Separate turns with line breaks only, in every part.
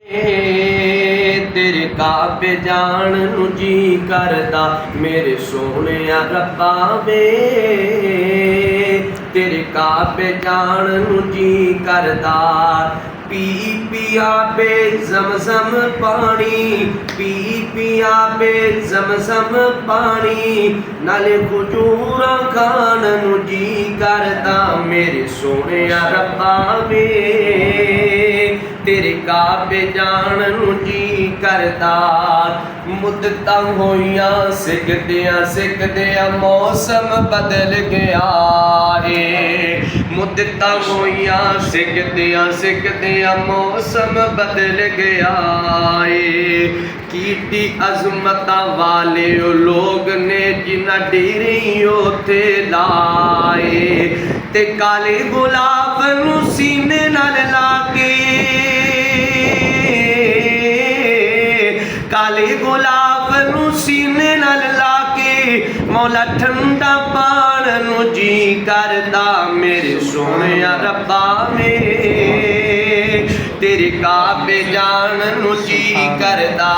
तेरे काबे जान नू जी करदा मेरे सोहणिया रब्बा वे। तेरे काबे जान नू जी करदा पी पिया बे ज़मज़म पानी, पी पिया बे ज़मज़म पानी, नाले खजूरां खाण नू जी करदा मेरे सोहणिया रब्बा वे। तेरे काबे जान नू जी करदा मुद्दतां होइयां सिकदियां सिकदियां मौसम बदल गया है। मुद्दतां होइयां सिकदियां सिकदियां मौसम बदल गया है। कीती अज़मतां वाले लोग ने जिन्हां डेरे उत्थे लाए ते काले गुलाब नू सीने नाल ला के, काले गुलाब नू सीने नाल ला के मौला ठंडा पाण नू जी करदा मेरे सोहणिया रब्बा वे। तेरे काबे जान नू जी करदा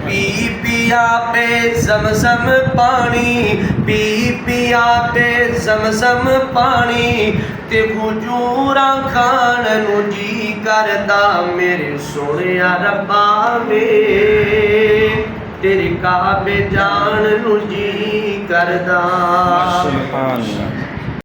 पी पिया पे ज़मज़म पानी, पी पिया पे ज़मज़म पानी, ते खजूरां खाण नू जी करदा मेरे सोहणिया रब्बा वे। तेरे काबे जान नू जी करदा।